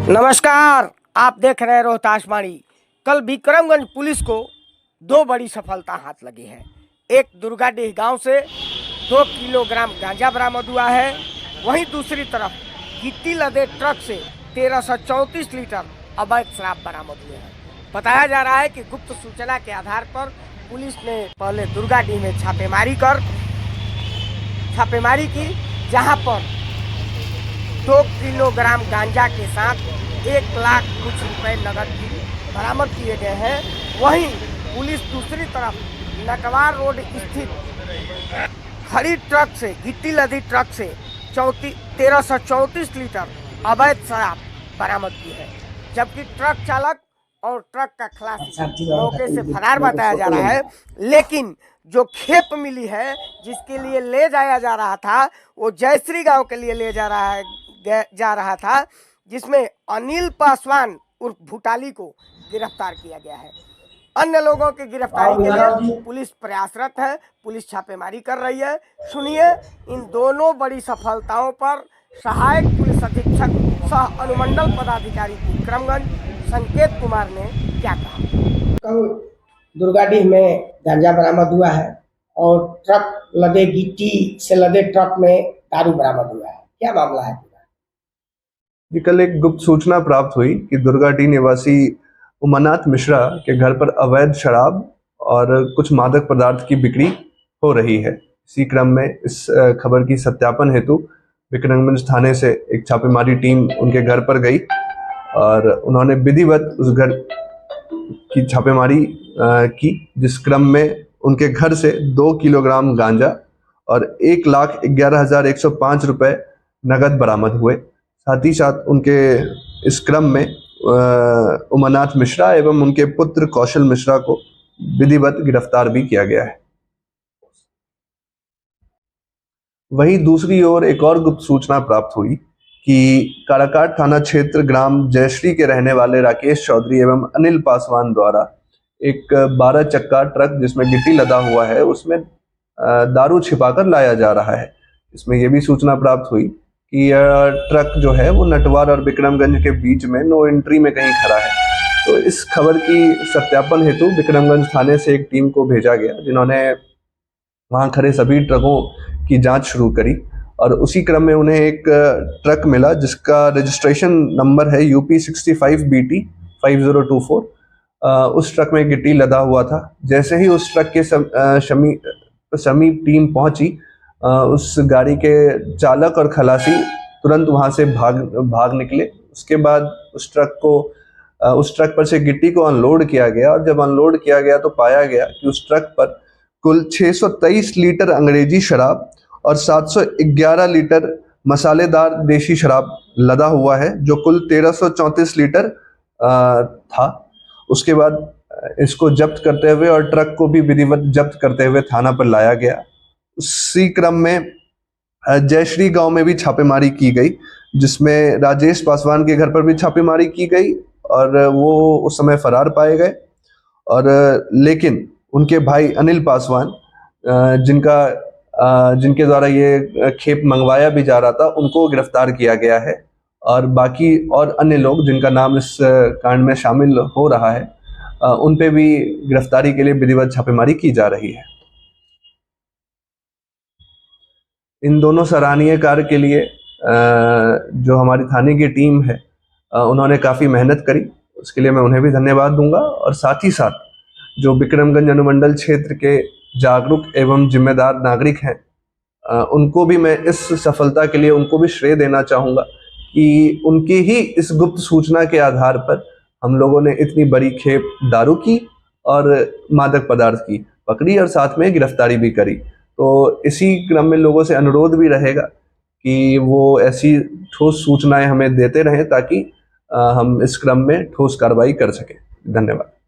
नमस्कार, आप देख रहे हैं रोहतास वाणी। कल विक्रमगंज पुलिस को दो बड़ी सफलता हाथ लगी है। एक दुर्गाडीह गांव से 2 किलोग्राम गांजा बरामद हुआ है। वहीं दूसरी तरफ गिट्टी लदे ट्रक से 1334 लीटर अवैध शराब बरामद हुए हैं। बताया जा रहा है कि गुप्त सूचना के आधार पर पुलिस ने पहले दुर्गाडीह में छापेमारी की, जहां पर 2 किलोग्राम गांजा के साथ 1 लाख कुछ रुपए नगद भी बरामद किए गए हैं। वहीं पुलिस दूसरी तरफ नटवार रोड स्थित खड़ी ट्रक से गिट्टी लदी ट्रक से 1334 लीटर अवैध शराब बरामद की है, जबकि ट्रक चालक और ट्रक का खलासी मौके से फरार बताया जा रहा है। लेकिन जो खेप मिली है जिसके लिए ले जाया जा रहा था, वो जयश्री गांव के लिए ले जा रहा था, जिसमें अनिल पासवान उर्फ भूटाली को गिरफ्तार किया गया है। अन्य लोगों की गिरफ्तारी के लिए पुलिस प्रयासरत है, पुलिस छापेमारी कर रही है। सुनिए इन दोनों बड़ी सफलताओं पर सहायक पुलिस अधीक्षक सह अनुमंडल पदाधिकारी विक्रमगंज संकेत कुमार ने क्या कहा। कल दुर्गाडीह में गांजा बरामद हुआ है और गिट्टी से लदे ट्रक में दारू बरामद हुआ है। क्या मामला है? जी, कल एक गुप्त सूचना प्राप्त हुई कि दुर्गाडीह निवासी उमानाथ मिश्रा के घर पर अवैध शराब और कुछ मादक पदार्थ की बिक्री हो रही है। इसी क्रम में इस खबर की सत्यापन हेतु विक्रमगंज थाने से एक छापेमारी टीम उनके घर पर गई और उन्होंने विधिवत उस घर की छापेमारी की, जिस क्रम में उनके घर से 2 किलोग्राम गांजा और 1,11,105 रुपए नगद बरामद हुए। साथ ही साथ उनके इस क्रम में उमानाथ मिश्रा एवं उनके पुत्र कौशल मिश्रा को विधिवत गिरफ्तार भी किया गया है। वहीं दूसरी ओर एक और गुप्त सूचना प्राप्त हुई कि काराकाट थाना क्षेत्र ग्राम जयश्री के रहने वाले राकेश चौधरी एवं अनिल पासवान द्वारा एक 12 चक्का ट्रक जिसमें गिट्टी लदा हुआ है, उसमें दारू छिपाकर लाया जा रहा है। इसमें यह भी सूचना प्राप्त हुई कि यह ट्रक जो है वो नटवार और विक्रमगंज के बीच में नो एंट्री में कहीं खड़ा है। तो इस खबर की सत्यापन हेतु विक्रमगंज थाने से एक टीम को भेजा गया, जिन्होंने वहां खड़े सभी ट्रकों की जांच शुरू करी और उसी क्रम में उन्हें एक ट्रक मिला जिसका रजिस्ट्रेशन नंबर है UP 65BT 5024। उस ट्रक में गिट्टी लदा हुआ था। जैसे ही उस ट्रक के समीप टीम पहुंची, उस गाड़ी के चालक और खलासी तुरंत वहां से भाग निकले। उसके बाद उस ट्रक पर से गिट्टी को अनलोड किया गया और जब अनलोड किया गया तो पाया गया कि उस ट्रक पर कुल 623 लीटर अंग्रेजी शराब और 711 लीटर मसालेदार देशी शराब लदा हुआ है, जो कुल 1334 लीटर था। उसके बाद इसको जब्त करते हुए और ट्रक को भी विधिवत जब्त करते हुए थाना पर लाया गया। उसी क्रम में जयश्री गांव में भी छापेमारी की गई, जिसमें राजेश पासवान के घर पर भी छापेमारी की गई और वो उस समय फरार पाए गए। और लेकिन उनके भाई अनिल पासवान, जिनके द्वारा ये खेप मंगवाया भी जा रहा था, उनको गिरफ्तार किया गया है। और बाकी और अन्य लोग जिनका नाम इस कांड में शामिल हो रहा है, उन पे भी गिरफ्तारी के लिए विधिवत छापेमारी की जा रही है। इन दोनों सराहनीय कार्य के लिए जो हमारी थाने की टीम है, उन्होंने काफ़ी मेहनत करी, उसके लिए मैं उन्हें भी धन्यवाद दूंगा। और साथ ही साथ जो विक्रमगंज अनुमंडल क्षेत्र के जागरूक एवं जिम्मेदार नागरिक हैं, उनको भी मैं इस सफलता के लिए उनको भी श्रेय देना चाहूँगा कि उनकी ही इस गुप्त सूचना के आधार पर हम लोगों ने इतनी बड़ी खेप दारू की और मादक पदार्थ की पकड़ी और साथ में गिरफ्तारी भी करी। तो इसी क्रम में लोगों से अनुरोध भी रहेगा कि वो ऐसी ठोस सूचनाएं हमें देते रहें ताकि हम इस क्रम में ठोस कार्रवाई कर सकें। धन्यवाद।